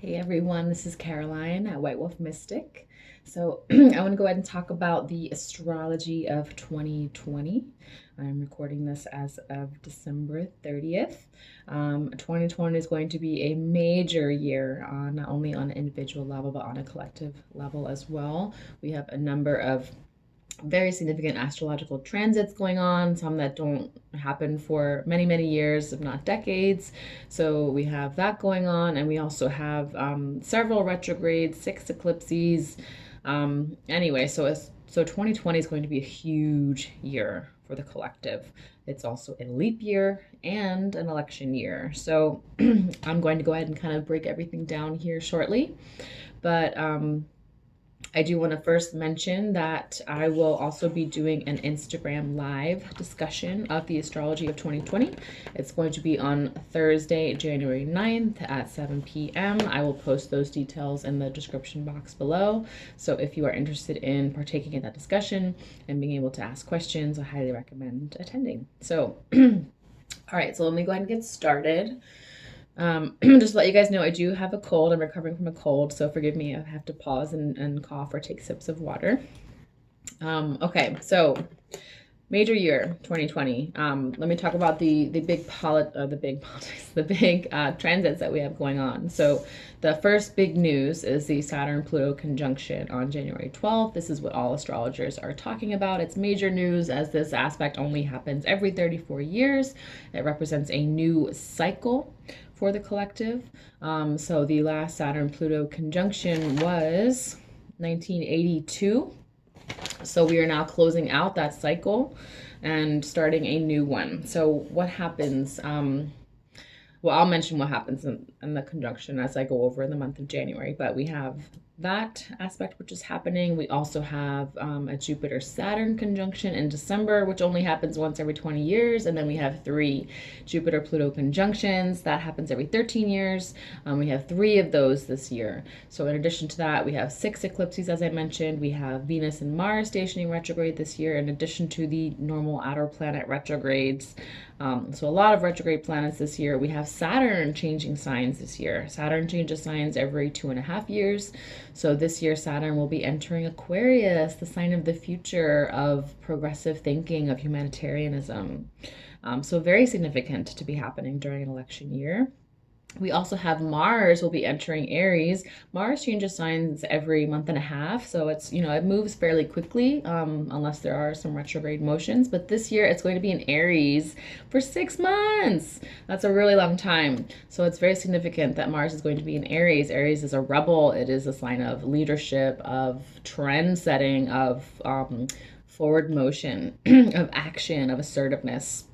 Hey everyone, this is Caroline at White Wolf Mystic. So I want to go ahead and talk about the astrology of 2020. I'm recording this as of December 30th. 2020 is going to be a major year, not only on an individual level, but on a collective level as well. We have a number of very significant astrological transits going on, some that don't happen for many, many years, if not decades. So we have that going on, and we also have several retrogrades, 6 eclipses. Anyway, so 2020 is going to be a huge year for the collective. It's also a leap year and an election year. So I'm going to go ahead and kind of break everything down here shortly. But I do want to first mention that I will also be doing an Instagram live discussion of the astrology of 2020. It's going to be on Thursday, January 9th at 7 p.m. I will post those details in the description box below. So if you are interested in partaking in that discussion and being able to ask questions, I highly recommend attending. So, all right, so let me go ahead and get started. Just to let you guys know, I do have a cold. I'm recovering from a cold, so forgive me. I have to pause and cough or take sips of water. Okay, so major year 2020. Let me talk about the big transits that we have going on. So the first big news is the Saturn-Pluto conjunction on January 12th. This is what all astrologers are talking about. It's major news as this aspect only happens every 34 years. It represents a new cycle for the collective. So the last Saturn-Pluto conjunction was 1982. So we are now closing out that cycle and starting a new one. So what happens? Well, I'll mention what happens in the conjunction as I go over the month of January, but we have that aspect which is happening. We also have a Jupiter-Saturn conjunction in December, which only happens once every 20 years. And then we have 3 Jupiter-Pluto conjunctions. That happens every 13 years. We have 3 of those this year. So in addition to that, we have 6 eclipses, as I mentioned. We have Venus and Mars stationing retrograde this year, in addition to the normal outer planet retrogrades. So a lot of retrograde planets this year. We have Saturn changing signs this year. Saturn changes signs every 2.5 years. So this year Saturn will be entering Aquarius, the sign of the future, of progressive thinking, of humanitarianism. So very significant to be happening during an election year. We also have Mars will be entering Aries. Mars changes signs every 1.5 months, so it's, it moves fairly quickly, unless there are some retrograde motions. But this year it's going to be in Aries for 6 months. That's a really long time. So it's very significant that Mars is going to be in Aries. Aries is a rebel. It is a sign of leadership, of trend setting, of forward motion, of action, of assertiveness.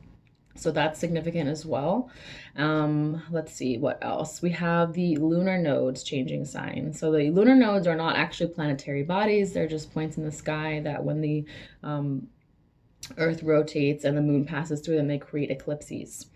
So that's significant as well. Let's see what else. We have the lunar nodes changing signs. So the lunar nodes are not actually planetary bodies. They're just points in the sky that when the Earth rotates and the moon passes through them, they create eclipses.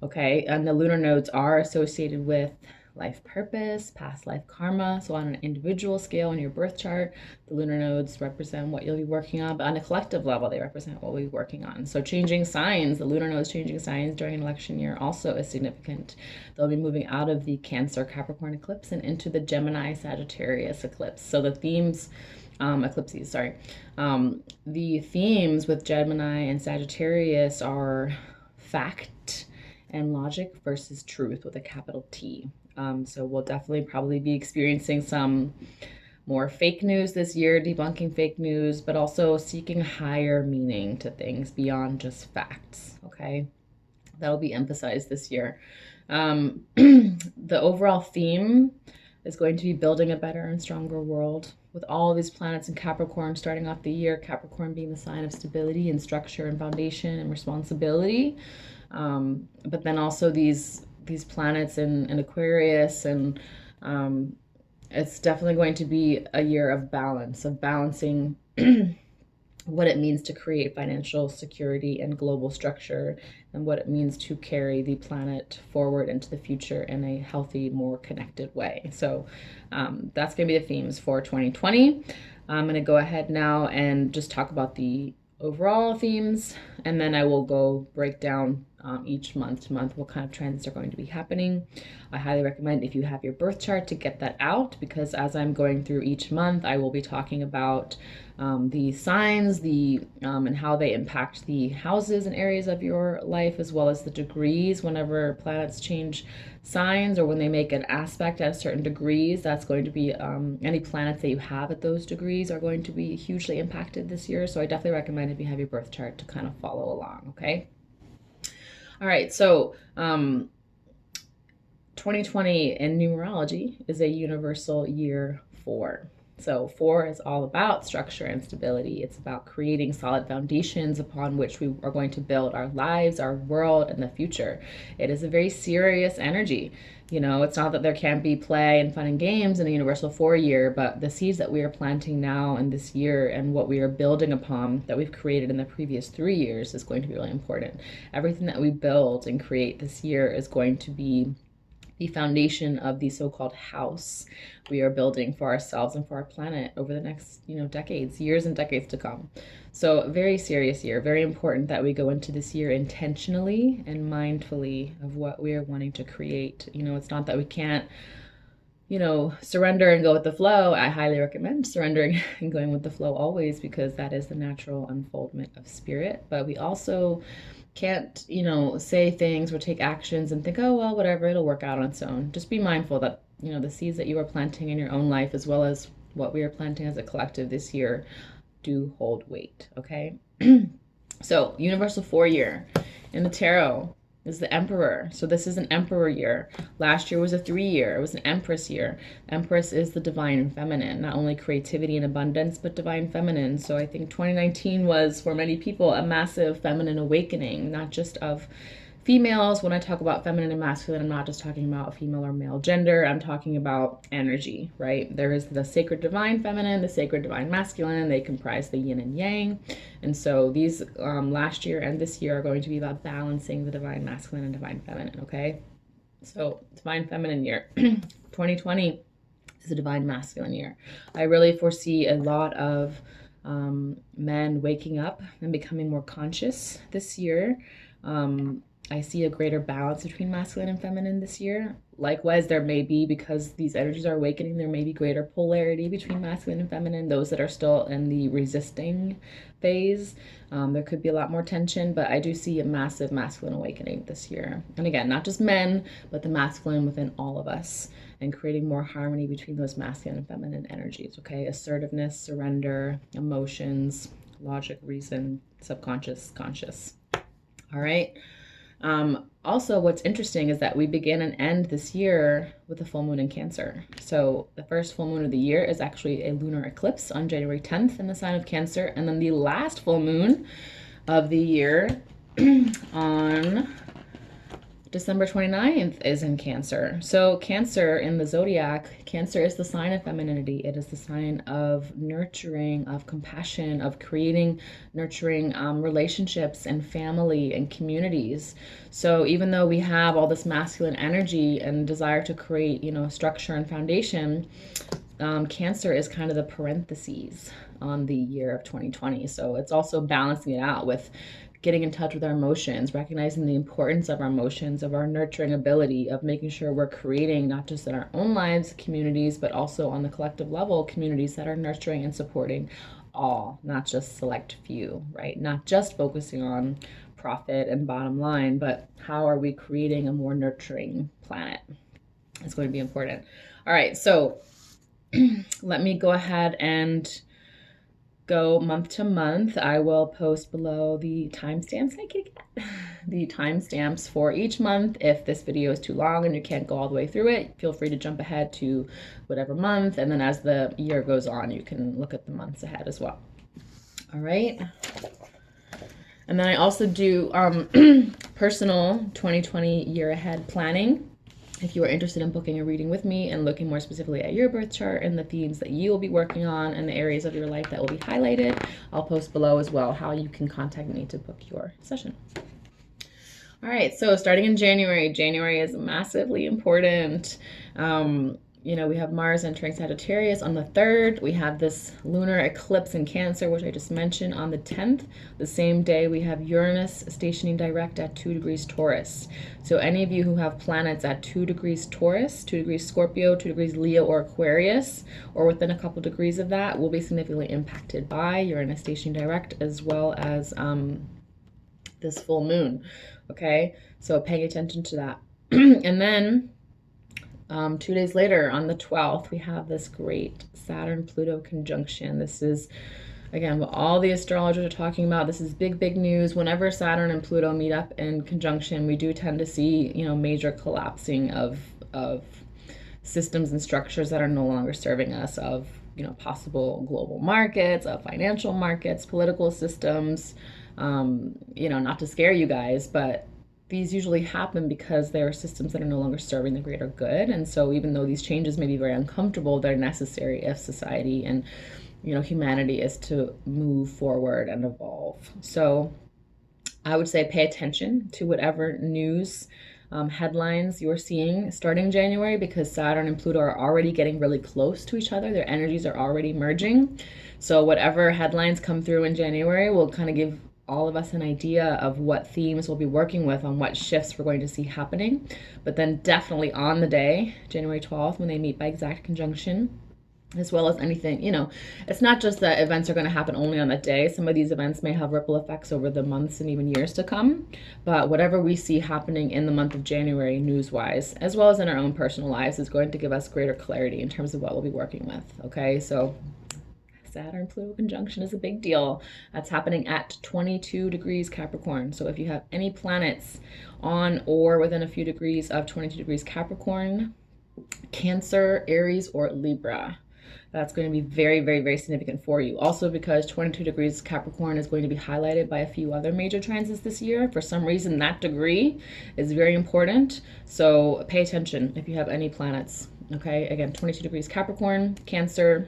Okay, and the lunar nodes are associated with life purpose, past life karma. So on an individual scale in your birth chart, the lunar nodes represent what you'll be working on, but on a collective level, they represent what we'll be working on. So changing signs, the lunar nodes changing signs during an election year also is significant. They'll be moving out of the Cancer Capricorn eclipse and into the Gemini Sagittarius eclipse. So the themes, eclipses, sorry. The themes with Gemini and Sagittarius are fact and logic versus truth with a capital T. So we'll definitely probably be experiencing some more fake news this year, debunking fake news, but also seeking higher meaning to things beyond just facts, okay? That'll be emphasized this year. The overall theme is going to be building a better and stronger world, with all these planets in Capricorn starting off the year, Capricorn being the sign of stability and structure and foundation and responsibility. But then also these planets in Aquarius, and it's definitely going to be a year of balance, of balancing what it means to create financial security and global structure, and what it means to carry the planet forward into the future in a healthy, more connected way. So that's going to be the themes for 2020. I'm going to go ahead now and just talk about the overall themes, and then I will go break down each month to month what kind of trends are going to be happening. I highly recommend, if you have your birth chart, to get that out, because as I'm going through each month, I will be talking about the signs, and how they impact the houses and areas of your life, as well as the degrees. Whenever planets change signs or when they make an aspect at certain degrees, that's going to be any planets that you have at those degrees are going to be hugely impacted this year. So I definitely recommend, if you have your birth chart, to kind of follow along. Okay. All right. So 2020 in numerology is a universal year 4. So 4 is all about structure and stability. It's about creating solid foundations upon which we are going to build our lives, our world, and the future. It is a very serious energy. You know, it's not that there can't be play and fun and games in a universal 4 year, but the seeds that we are planting now in this year and what we are building upon that we've created in the previous 3 years is going to be really important. Everything that we build and create this year is going to be the foundation of the so-called house we are building for ourselves and for our planet over the next, decades, years and decades to come. So very serious year, very important that we go into this year intentionally and mindfully of what we are wanting to create. It's not that we can't, surrender and go with the flow. I highly recommend surrendering and going with the flow always, because that is the natural unfoldment of spirit. But we also can't, say things or take actions and think, oh, well, whatever, it'll work out on its own. Just be mindful that, the seeds that you are planting in your own life, as well as what we are planting as a collective this year, do hold weight. Okay. So universal 4 year in the tarot is the Emperor. So this is an Emperor year. Last year was a 3 year. It was an Empress year. Empress is the divine feminine, not only creativity and abundance, but divine feminine. So I think 2019 was, for many people, a massive feminine awakening, not just of females. When I talk about feminine and masculine, I'm not just talking about female or male gender. I'm talking about energy, right? There is the sacred divine feminine, the sacred divine masculine. They comprise the yin and yang. And so these last year and this year are going to be about balancing the divine masculine and divine feminine, okay? So divine feminine year. 2020 is a divine masculine year. I really foresee a lot of men waking up and becoming more conscious this year. I see a greater balance between masculine and feminine this year. Likewise, there may be, because these energies are awakening, there may be greater polarity between masculine and feminine. Those that are still in the resisting phase, there could be a lot more tension, but I do see a massive masculine awakening this year. And again, not just men, but the masculine within all of us, and creating more harmony between those masculine and feminine energies, okay? Assertiveness, surrender, emotions, logic, reason, subconscious, conscious. All right. Also, what's interesting is that we begin and end this year with a full moon in Cancer. So the first full moon of the year is actually a lunar eclipse on January 10th in the sign of Cancer. And then the last full moon of the year on December 29th is in Cancer. So Cancer in the zodiac, Cancer is the sign of femininity. It is the sign of nurturing, of compassion, of creating, nurturing relationships and family and communities. So even though we have all this masculine energy and desire to create, structure and foundation, Cancer is kind of the parentheses on the year of 2020. So it's also balancing it out with getting in touch with our emotions, recognizing the importance of our emotions, of our nurturing ability, of making sure we're creating, not just in our own lives, communities, but also on the collective level, communities that are nurturing and supporting all, not just select few, right? Not just focusing on profit and bottom line, but how are we creating a more nurturing planet? It's going to be important. All right, so let me go ahead and go month to month. I will post below the timestamps. The timestamps for each month. If this video is too long and you can't go all the way through it, feel free to jump ahead to whatever month, and then as the year goes on, you can look at the months ahead as well. All right. And then I also do personal 2020 year ahead planning. If you are interested in booking a reading with me and looking more specifically at your birth chart and the themes that you will be working on and the areas of your life that will be highlighted, I'll post below as well how you can contact me to book your session. All right, so starting in January, January is massively important. we have Mars entering Sagittarius on the 3rd. We have this lunar eclipse in Cancer, which I just mentioned, on the 10th. The same day, we have Uranus stationing direct at 2 degrees Taurus. So any of you who have planets at 2 degrees Taurus, 2 degrees Scorpio, 2 degrees Leo or Aquarius, or within a couple degrees of that, will be significantly impacted by Uranus stationing direct, as well as this full moon. Okay, so paying attention to that. And then 2 days later, on the 12th, we have this great Saturn-Pluto conjunction. This is, again, what all the astrologers are talking about. This is big, big news. Whenever Saturn and Pluto meet up in conjunction, we do tend to see, major collapsing of systems and structures that are no longer serving us, of, possible global markets, of financial markets, political systems. Not to scare you guys, but these usually happen because there are systems that are no longer serving the greater good. And so even though these changes may be very uncomfortable, they're necessary if society and humanity is to move forward and evolve. So I would say pay attention to whatever news headlines you're seeing starting January, because Saturn and Pluto are already getting really close to each other. Their energies are already merging. So whatever headlines come through in January will kind of give all of us an idea of what themes we'll be working with, on what shifts we're going to see happening. But then definitely on the day, January 12th, when they meet by exact conjunction, as well as anything, it's not just that events are going to happen only on that day. Some of these events may have ripple effects over the months and even years to come. But whatever we see happening in the month of January, news-wise, as well as in our own personal lives, is going to give us greater clarity in terms of what we'll be working with. Okay, so Saturn-Pluto conjunction is a big deal. That's happening at 22 degrees Capricorn. So if you have any planets on or within a few degrees of 22 degrees Capricorn, Cancer, Aries, or Libra, that's going to be very, very, very significant for you. Also, because 22 degrees Capricorn is going to be highlighted by a few other major transits this year. For some reason, that degree is very important. So pay attention if you have any planets. Okay, again, 22 degrees Capricorn, Cancer,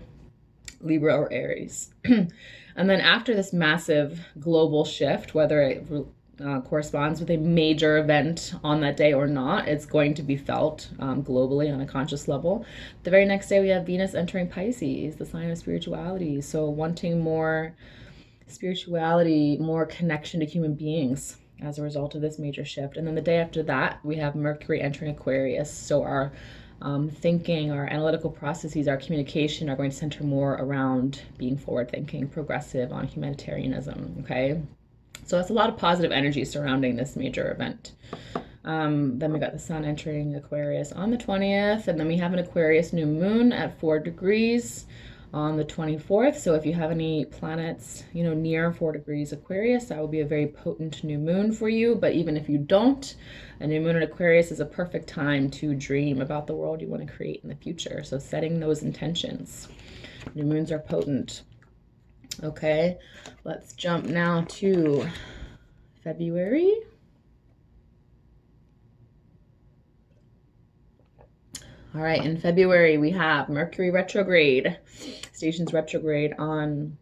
Libra, or Aries. And then after this massive global shift, whether it corresponds with a major event on that day or not, it's going to be felt globally on a conscious level. The very next day, we have Venus entering Pisces, the sign of spirituality. So wanting more spirituality, more connection to human beings as a result of this major shift. And then the day after that, we have Mercury entering Aquarius. So our thinking, our analytical processes, our communication are going to center more around being forward-thinking, progressive, on humanitarianism, okay? So that's a lot of positive energy surrounding this major event. Then we got the sun entering Aquarius on the 20th, and then we have an Aquarius new moon at 4 degrees on the 24th. So if you have any planets, near 4 degrees Aquarius, that will be a very potent new moon for you. But even if you don't, a new moon in Aquarius is a perfect time to dream about the world you want to create in the future. So setting those intentions. New moons are potent. Okay, let's jump now to February. All right, in February, we have Mercury retrograde, stations retrograde on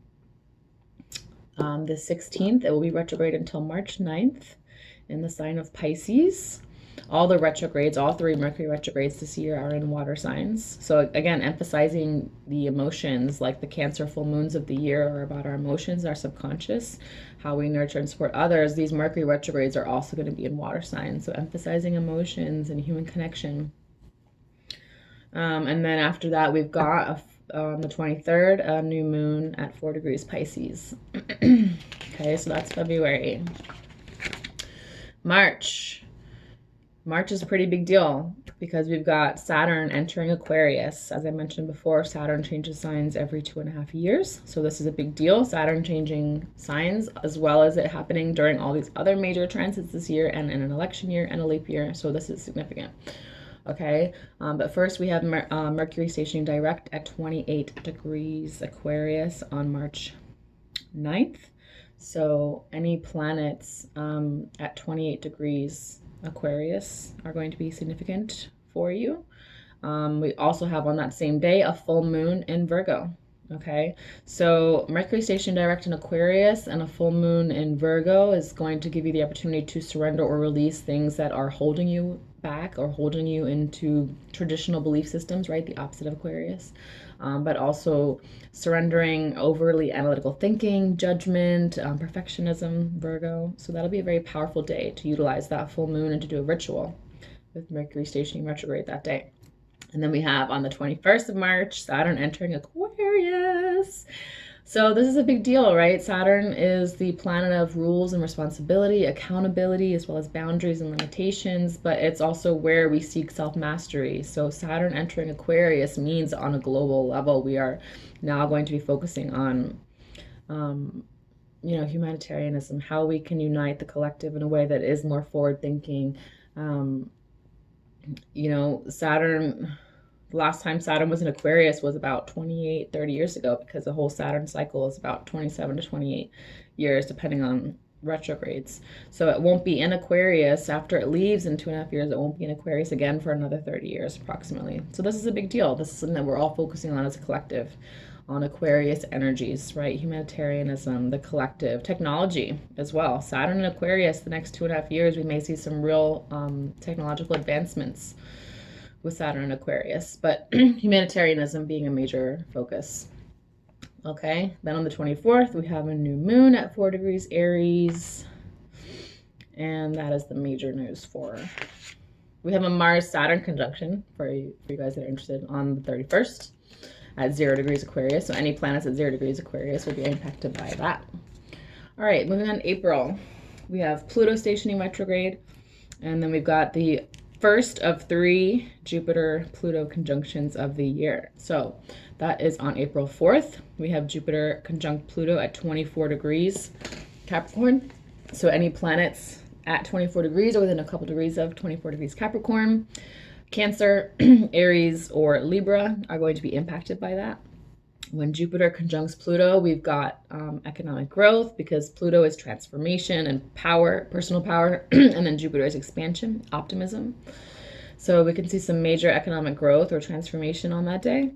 the 16th. It will be retrograde until March 9th in the sign of Pisces. All the retrogrades, all 3 Mercury retrogrades this year, are in water signs. So again, emphasizing the emotions, like the Cancer full moons of the year are about our emotions, our subconscious, how we nurture and support others. These Mercury retrogrades are also going to be in water signs. So emphasizing emotions and human connection. And then after that, we've got on the 23rd, a new moon at 4 degrees Pisces. Okay, so that's February. March is a pretty big deal because we've got Saturn entering Aquarius. As I mentioned before, Saturn changes signs every 2.5 years. So this is a big deal. Saturn changing signs, as well as it happening during all these other major transits this year, and in an election year and a leap year. So this is significant. Okay, but first we have Mercury stationing direct at 28 degrees Aquarius on March 9th. So any planets at 28 degrees Aquarius are going to be significant for you. We also have on that same day a full moon in Virgo. Okay, so Mercury station direct in Aquarius and a full moon in Virgo is going to give you the opportunity to surrender or release things that are holding you back or holding you into traditional belief systems, right? The opposite of Aquarius. But also surrendering overly analytical thinking, judgment, perfectionism, Virgo. So that'll be a very powerful day to utilize that full moon and to do a ritual with Mercury stationing retrograde that day. And then we have on the 21st of March, Saturn entering Aquarius. So this is a big deal, right? Saturn is the planet of rules and responsibility, accountability, as well as boundaries and limitations, but it's also where we seek self-mastery. So Saturn entering Aquarius means on a global level, we are now going to be focusing on, humanitarianism, how we can unite the collective in a way that is more forward-thinking. Saturn, the last time Saturn was in Aquarius was about 28, 30 years ago, because the whole Saturn cycle is about 27 to 28 years, depending on retrogrades. So it won't be in Aquarius after it leaves in 2.5 years. It won't be in Aquarius again for another 30 years approximately. So this is a big deal. This is something that we're all focusing on as a collective, on Aquarius energies, right? Humanitarianism, the collective, technology as well. Saturn in Aquarius, the next 2.5 years, we may see some real technological advancements with Saturn in Aquarius, but humanitarianism being a major focus. Okay, then on the 24th, we have a new moon at 4 degrees Aries, and that is the major news for. We have a Mars-Saturn conjunction for you guys that are interested on the 31st at 0 degrees Aquarius. So any planets at 0 degrees Aquarius will be impacted by that. All right, moving on to April. We have Pluto stationing retrograde, and then we've got the first of 3 Jupiter-Pluto conjunctions of the year. So that is on April 4th. We have Jupiter conjunct Pluto at 24 degrees Capricorn. So any planets at 24 degrees or within a couple degrees of 24 degrees Capricorn, Cancer, Aries, or Libra are going to be impacted by that. When Jupiter conjuncts Pluto, we've got economic growth, because Pluto is transformation and power, personal power, and then Jupiter is expansion, optimism. So we can see some major economic growth or transformation on that day,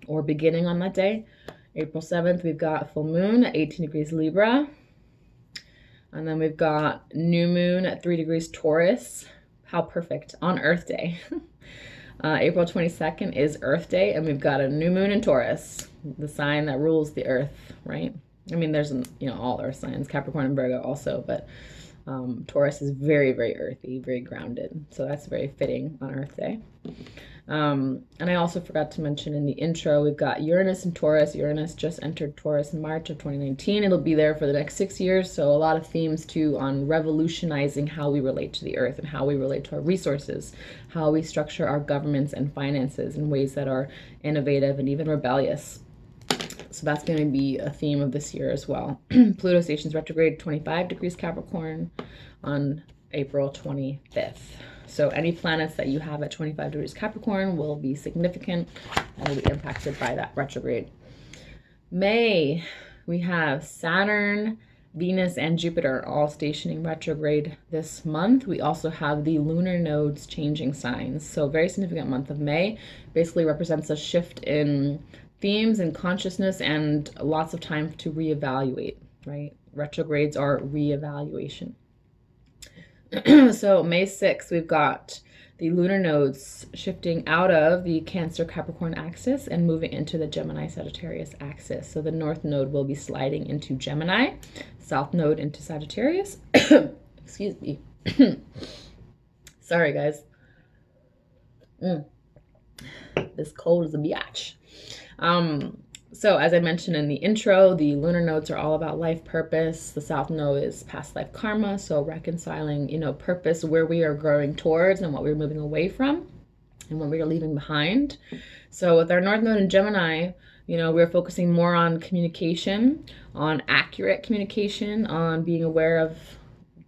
or beginning on that day. April 7th, we've got full moon at 18 degrees Libra. And then we've got new moon at 3 degrees Taurus. How perfect, on Earth Day. April 22nd is Earth Day, and we've got a new moon in Taurus, the sign that rules the Earth, right? I mean, there's, all Earth signs, Capricorn and Virgo also, but Taurus is very, very earthy, very grounded. So that's very fitting on Earth Day. And I also forgot to mention in the intro, we've got Uranus and Taurus. Uranus just entered Taurus in March of 2019. It'll be there for the next 6 years. So a lot of themes too on revolutionizing how we relate to the earth and how we relate to our resources, how we structure our governments and finances in ways that are innovative and even rebellious. So that's going to be a theme of this year as well. Pluto stations retrograde 25 degrees Capricorn on April 25th. So any planets that you have at 25 degrees Capricorn will be significant and will be impacted by that retrograde. May, we have Saturn, Venus, and Jupiter all stationing retrograde this month. We also have the lunar nodes changing signs. So very significant month of May. Basically represents a shift in themes and consciousness and lots of time to reevaluate, right? Retrogrades are reevaluation. So May 6th, we've got the lunar nodes shifting out of the Cancer Capricorn axis and moving into the Gemini Sagittarius axis. So the north node will be sliding into Gemini, south node into Sagittarius. Excuse me. Sorry, guys. This cold is a biatch. So as I mentioned in the intro, the lunar nodes are all about life purpose. The south node is past life karma. So reconciling, purpose, where we are growing towards and what we're moving away from and what we are leaving behind. So with our north node in Gemini, we're focusing more on communication, on accurate communication, on being aware of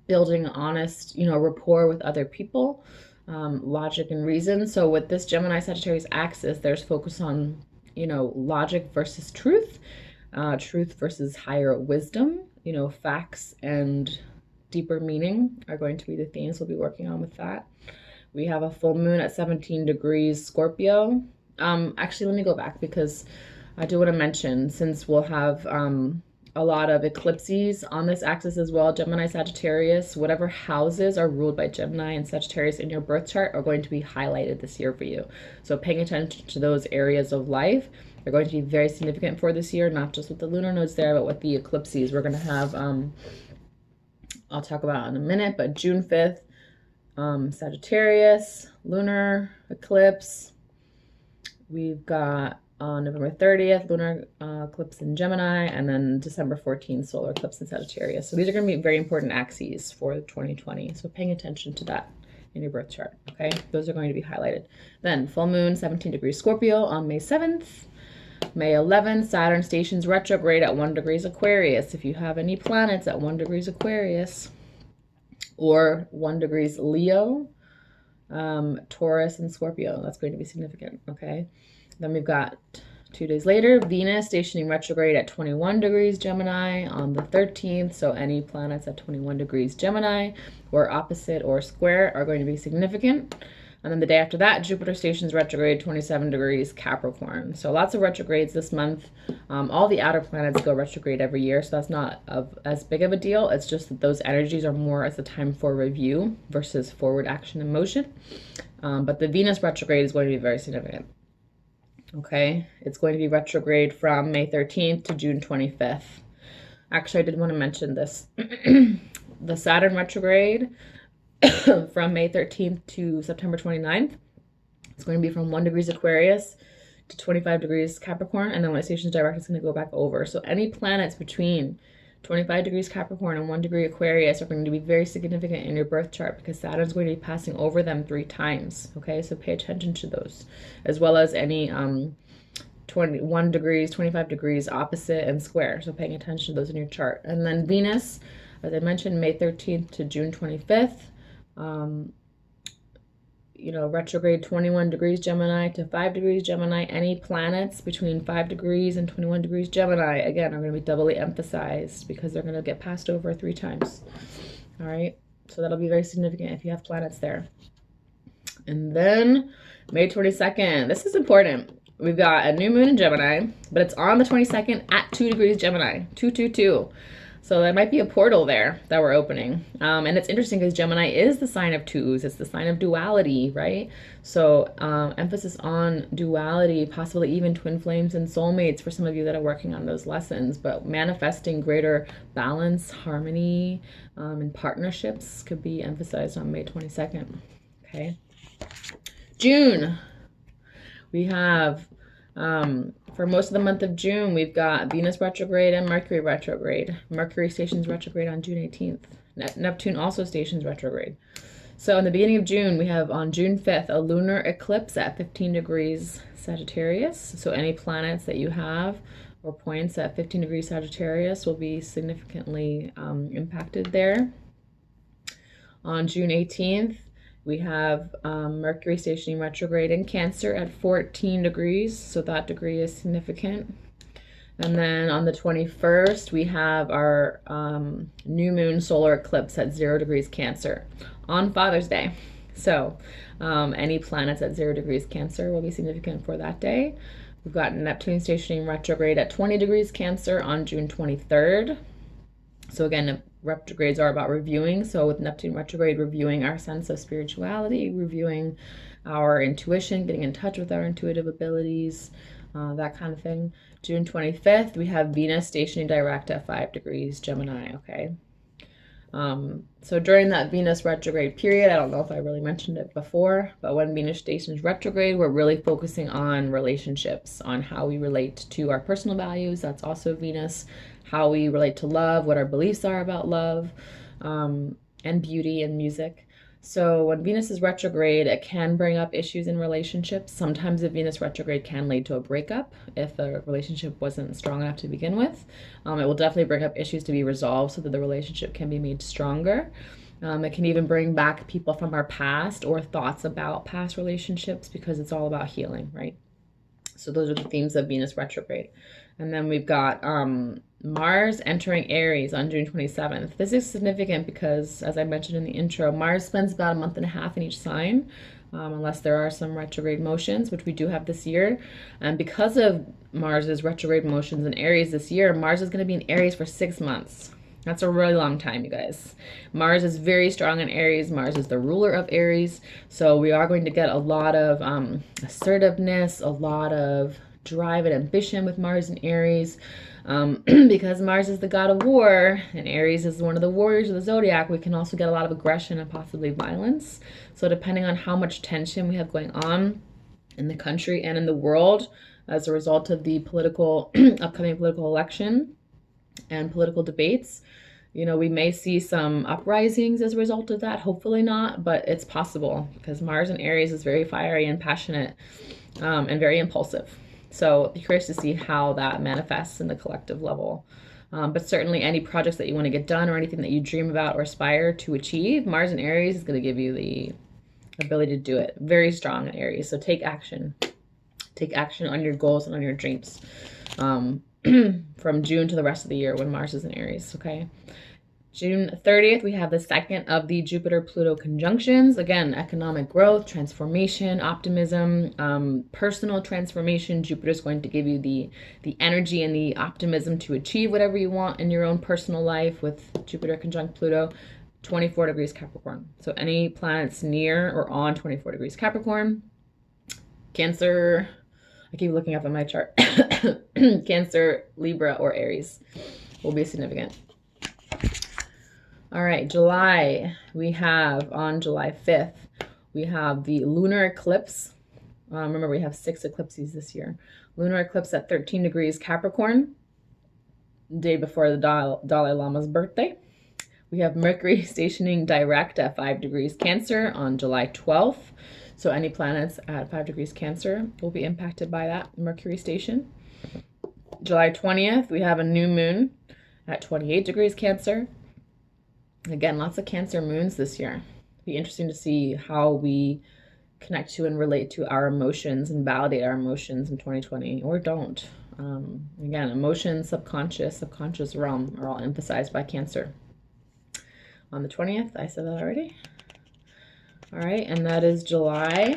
building honest, rapport with other people, logic and reason. So with this Gemini Sagittarius axis, there's focus on logic versus truth, truth versus higher wisdom, facts and deeper meaning are going to be the themes we'll be working on with that. We have a full moon at 17 degrees Scorpio. Actually, let me go back, because I do want to mention, since we'll have a lot of eclipses on this axis as well, Gemini, Sagittarius, whatever houses are ruled by Gemini and Sagittarius in your birth chart are going to be highlighted this year for you. So paying attention to those areas of life are going to be very significant for this year, not just with the lunar nodes there, but with the eclipses. We're going to have, I'll talk about in a minute, but June 5th, Sagittarius, lunar eclipse. We've got on November 30th, lunar eclipse in Gemini, and then December 14th, solar eclipse in Sagittarius. So these are going to be very important axes for 2020. So paying attention to that in your birth chart, okay? Those are going to be highlighted. Then full moon, 17 degrees Scorpio on May 7th. May 11th, Saturn stations retrograde at 1 degrees Aquarius. If you have any planets at 1 degrees Aquarius or 1 degrees Leo, Taurus and Scorpio, that's going to be significant, okay? Then we've got 2 days later, Venus stationing retrograde at 21 degrees Gemini on the 13th. So any planets at 21 degrees Gemini or opposite or square are going to be significant. And then the day after that, Jupiter stations retrograde 27 degrees Capricorn. So lots of retrogrades this month. All the outer planets go retrograde every year, so that's not as big of a deal. It's just that those energies are more as a time for review versus forward action and motion. But the Venus retrograde is going to be very significant. Okay, it's going to be retrograde from May 13th to June 25th. Actually, I did want to mention this. The Saturn retrograde from May 13th to September 29th. It's going to be from 1 degrees Aquarius to 25 degrees Capricorn, and then when it stations direct, it's going to go back over. So any planets between 25 degrees Capricorn and 1 degree Aquarius are going to be very significant in your birth chart because Saturn's going to be passing over them 3 times. Okay, so pay attention to those, as well as any 21 degrees, 25 degrees opposite and square. So paying attention to those in your chart. And then Venus, as I mentioned, May 13th to June 25th. Retrograde 21 degrees Gemini to 5 degrees Gemini. Any planets between 5 degrees and 21 degrees Gemini, again, are going to be doubly emphasized because they're going to get passed over 3 times. All right, so that'll be very significant if you have planets there. And then May 22nd, this is important. We've got a new moon in Gemini, but it's on the 22nd at 2 degrees Gemini, 222. So there might be a portal there that we're opening. And it's interesting because Gemini is the sign of 2s. It's the sign of duality, right? So emphasis on duality, possibly even twin flames and soulmates for some of you that are working on those lessons. But manifesting greater balance, harmony, and partnerships could be emphasized on May 22nd. Okay. June. We have... for most of the month of June, we've got Venus retrograde and Mercury retrograde. Mercury stations retrograde on June 18th. Neptune also stations retrograde. So in the beginning of June, we have on June 5th, a lunar eclipse at 15 degrees Sagittarius. So any planets that you have or points at 15 degrees Sagittarius will be significantly impacted there. On June 18th, we have Mercury stationing retrograde in Cancer at 14 degrees, so that degree is significant. And then on the 21st, we have our new moon solar eclipse at 0 degrees Cancer on Father's Day. So any planets at 0 degrees Cancer will be significant for that day. We've got Neptune stationing retrograde at 20 degrees Cancer on June 23rd. So again, retrogrades are about reviewing. So with Neptune retrograde, reviewing our sense of spirituality, reviewing our intuition, getting in touch with our intuitive abilities, that kind of thing. June 25th, we have Venus stationing direct at 5 degrees Gemini, okay? So during that Venus retrograde period, I don't know if I really mentioned it before, but when Venus stations retrograde, we're really focusing on relationships, on how we relate to our personal values. That's also Venus. How we relate to love, what our beliefs are about love, and beauty and music. So when Venus is retrograde, it can bring up issues in relationships. Sometimes a Venus retrograde can lead to a breakup if the relationship wasn't strong enough to begin with. It will definitely bring up issues to be resolved so that the relationship can be made stronger. It can even bring back people from our past or thoughts about past relationships because it's all about healing, right? So those are the themes of Venus retrograde. And then we've got Mars entering Aries on June 27th. This is significant because, as I mentioned in the intro, Mars spends about a month and a half in each sign. unless there are some retrograde motions, which we do have this year. And because of Mars's retrograde motions in Aries this year, Mars is going to be in Aries for 6 months. That's a really long time, you guys. Mars is very strong in Aries. Mars is the ruler of Aries. So we are going to get a lot of assertiveness, a lot of drive and ambition with Mars and Aries. Because Mars is the god of war and Aries is one of the warriors of the zodiac, we can also get a lot of aggression and possibly violence. So depending on how much tension we have going on in the country and in the world as a result of the upcoming political election and political debates, you know, we may see some uprisings as a result of that. Hopefully not, but it's possible because Mars in Aries is very fiery and passionate and very impulsive. So be curious to see how that manifests in the collective level. But certainly any projects that you want to get done or anything that you dream about or aspire to achieve, Mars in Aries is going to give you the ability to do it. Very strong in Aries. So take action. Take action on your goals and on your dreams from June to the rest of the year when Mars is in Aries, okay? June 30th, we have the second of the Jupiter-Pluto conjunctions. Again, economic growth, transformation, optimism, personal transformation. Jupiter is going to give you the energy and the optimism to achieve whatever you want in your own personal life with Jupiter conjunct Pluto, 24 degrees Capricorn. So any planets near or on 24 degrees Capricorn, Cancer, I keep looking up at my chart, Cancer, Libra, or Aries will be significant. All right, July, we have on July 5th, we have the lunar eclipse. Remember, we have 6 eclipses this year. Lunar eclipse at 13 degrees Capricorn, day before the Dalai Lama's birthday. We have Mercury stationing direct at 5 degrees Cancer on July 12th. So any planets at 5 degrees Cancer will be impacted by that Mercury station. July 20th, we have a new moon at 28 degrees Cancer. Again, lots of Cancer moons this year. It'll be interesting to see how we connect to and relate to our emotions and validate our emotions in 2020 or don't. Again, emotions, subconscious realm are all emphasized by Cancer. On the 20th, I said that already. All right, and that is July.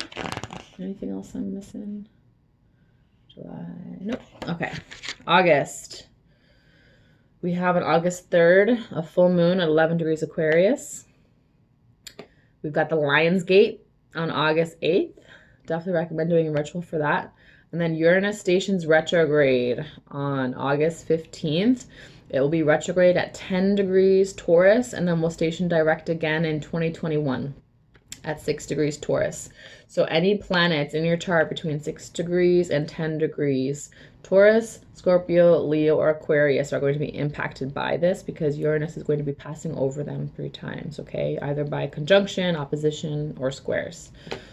Anything else I'm missing? July, nope. Okay, August. We have on August 3rd, a full moon at 11 degrees Aquarius. We've got the Lion's Gate on August 8th. Definitely recommend doing a ritual for that. And then Uranus stations retrograde on August 15th. It will be retrograde at 10 degrees Taurus, and then we'll station direct again in 2021 at 6 degrees Taurus. So any planets in your chart between 6 degrees and 10 degrees Taurus, Scorpio, Leo, or Aquarius are going to be impacted by this because Uranus is going to be passing over them 3 times, okay? Either by conjunction, opposition, or squares.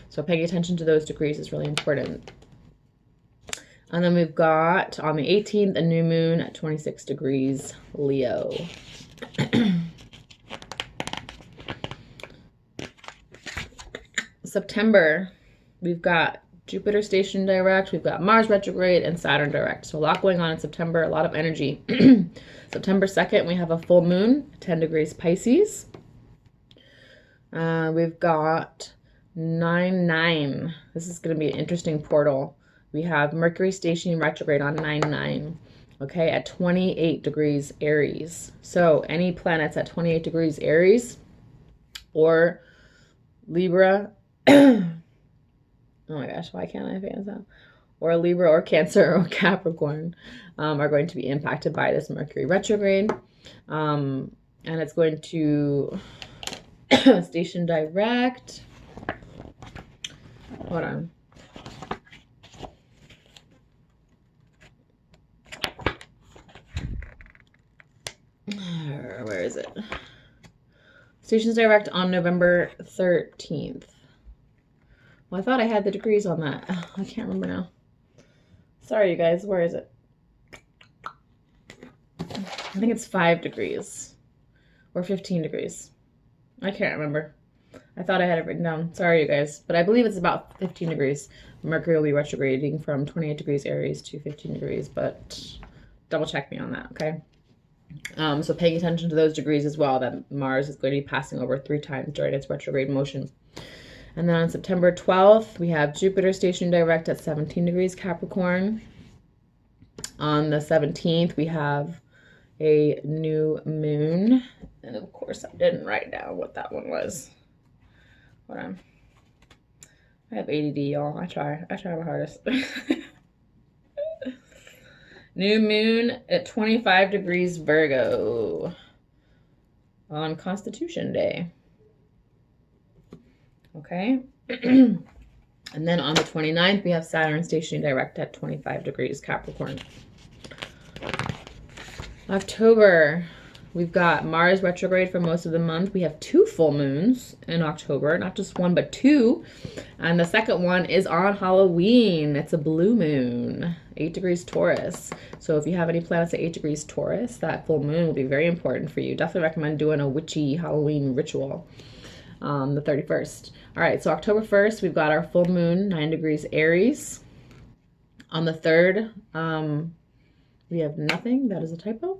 So paying attention to those degrees is really important. And then we've got on the 18th, a new moon at 26 degrees Leo. September, we've got Jupiter station direct, we've got Mars retrograde, and Saturn direct. So a lot going on in September, a lot of energy. September 2nd, we have a full moon, 10 degrees Pisces. We've got 9-9. This is going to be an interesting portal. We have Mercury stationing retrograde on 9-9, okay, at 28 degrees Aries. So any planets at 28 degrees Aries or Libra, oh my gosh, why can't I figure this out? Or Libra or Cancer or Capricorn are going to be impacted by this Mercury retrograde. And it's going to station direct. Hold on. Where is it? Stations direct on November 13th. Well, I thought I had the degrees on that. I can't remember now. Sorry, you guys. Where is it? I think it's 5 degrees or 15 degrees. I can't remember. I thought I had it written down. Sorry, you guys. But I believe it's about 15 degrees. Mercury will be retrograding from 28 degrees Aries to 15 degrees, but double check me on that, okay? So paying attention to those degrees as well, that Mars is going to be passing over 3 times during its retrograde motion. And then on September 12th, we have Jupiter stationing direct at 17 degrees Capricorn. On the 17th, we have a new moon. And of course, I didn't write down what that one was. Hold on. I have ADD, y'all. I try my hardest. New moon at 25 degrees Virgo on Constitution Day. Okay. And then on the 29th, we have Saturn stationing direct at 25 degrees Capricorn. October, we've got Mars retrograde for most of the month. We have 2 full moons in October, not just 1, but 2. And the second one is on Halloween. It's a blue moon, 8 degrees Taurus. So if you have any planets at 8 degrees Taurus, that full moon will be very important for you. Definitely recommend doing a witchy Halloween ritual on the 31st. All right, so October 1st, we've got our full moon, 9 degrees Aries. On the 3rd, we have nothing. That is a typo.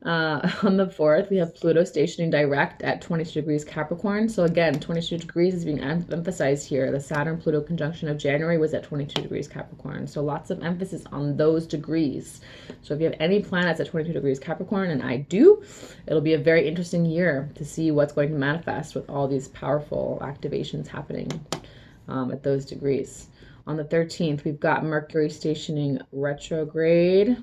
On the 4th, we have Pluto stationing direct at 22 degrees Capricorn. So again, 22 degrees is being emphasized here. The Saturn-Pluto conjunction of January was at 22 degrees Capricorn. So lots of emphasis on those degrees. So if you have any planets at 22 degrees Capricorn, and I do, it'll be a very interesting year to see what's going to manifest with all these powerful activations happening at those degrees. On the 13th, we've got Mercury stationing retrograde.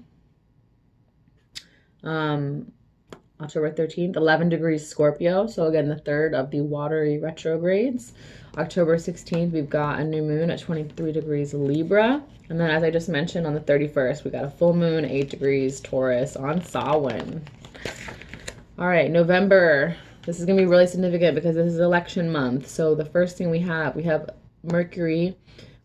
October 13th, 11 degrees Scorpio. So again, the third of the watery retrogrades. October 16th, we've got a new moon at 23 degrees Libra. And then as I just mentioned, on the 31st, we got a full moon, 8 degrees Taurus on Samhain. All right, November. This is going to be really significant because this is election month. So the first thing we have Mercury,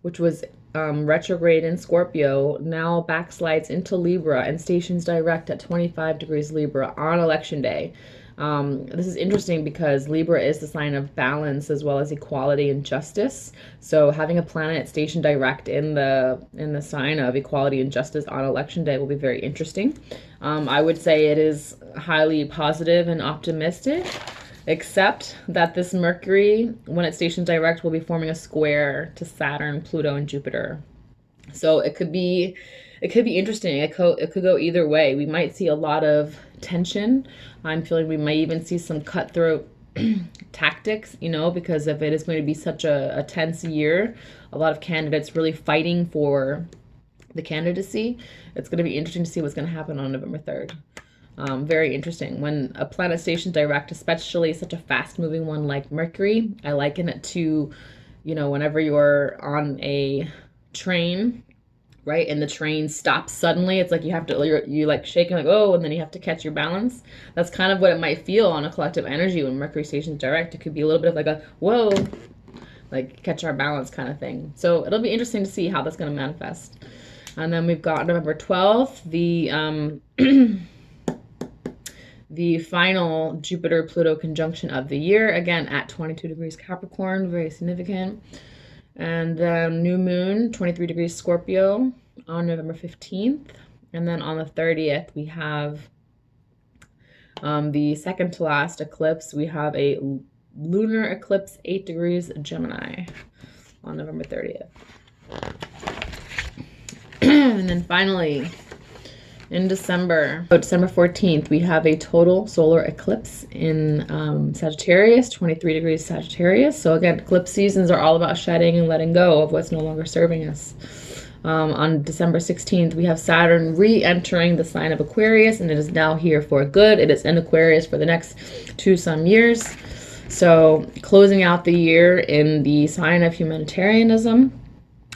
which was retrograde in Scorpio, now backslides into Libra and stations direct at 25 degrees Libra on election day. This is interesting because Libra is the sign of balance as well as equality and justice. So having a planet stationed direct in the sign of equality and justice on election day will be very interesting. I would say it is highly positive and optimistic, except that this Mercury, when it stations direct, will be forming a square to Saturn, Pluto, and Jupiter. So it could be interesting. It could go either way. We might see a lot of tension. I'm feeling we might even see some cutthroat tactics, because if it is going to be such a tense year, a lot of candidates really fighting for the candidacy. It's going to be interesting to see what's going to happen on November 3rd. Very interesting. When a planet stations direct, especially such a fast-moving one like Mercury, I liken it to, whenever you're on a train, right, and the train stops suddenly. It's like you're like shaking, like, oh, and then you have to catch your balance. That's kind of what it might feel on a collective energy when Mercury stations direct. It could be a little bit of like a, whoa, like catch our balance kind of thing. So it'll be interesting to see how that's going to manifest. And then we've got November 12th, the final Jupiter-Pluto conjunction of the year, again at 22 degrees Capricorn, very significant. And then new moon, 23 degrees Scorpio on November 15th. And then on the 30th, we have the second to last eclipse. We have a lunar eclipse, 8 degrees Gemini on November 30th. And then finally, in December 14th, we have a total solar eclipse in Sagittarius, 23 degrees Sagittarius. So again, eclipse seasons are all about shedding and letting go of what's no longer serving us. On December 16th, we have Saturn re-entering the sign of Aquarius, and it is now here for good. It is in Aquarius for the next 2 some years. So closing out the year in the sign of humanitarianism,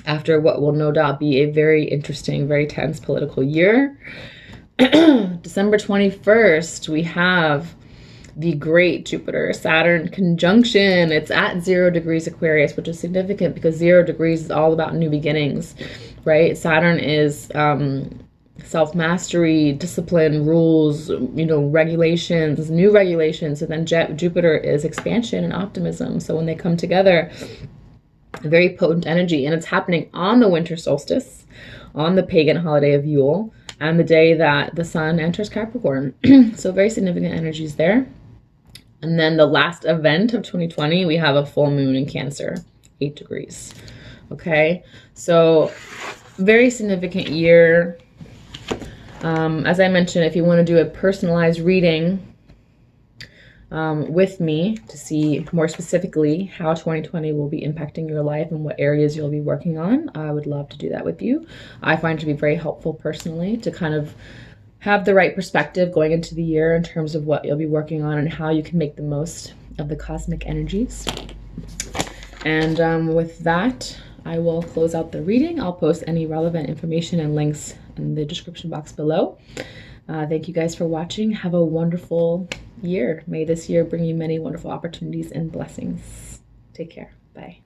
after what will no doubt be a very interesting, very tense political year. December 21st, we have the great Jupiter-Saturn conjunction. It's at 0 degrees Aquarius, which is significant because 0 degrees is all about new beginnings, right? Saturn is self-mastery, discipline, rules, regulations, new regulations. And then Jupiter is expansion and optimism. So when they come together, a very potent energy, and it's happening on the winter solstice, on the pagan holiday of Yule, and the day that the sun enters Capricorn. So very significant energies there. And then the last event of 2020, we have a full moon in Cancer, 8 degrees. Okay, so very significant year. As I mentioned, if you want to do a personalized reading with me to see more specifically how 2020 will be impacting your life and what areas you'll be working on, I would love to do that with you. I find it to be very helpful personally to kind of have the right perspective going into the year in terms of what you'll be working on and how you can make the most of the cosmic energies. And with that, I will close out the reading. I'll post any relevant information and links in the description box below. Thank you guys for watching. Have a wonderful year. May this year bring you many wonderful opportunities and blessings. Take care. Bye.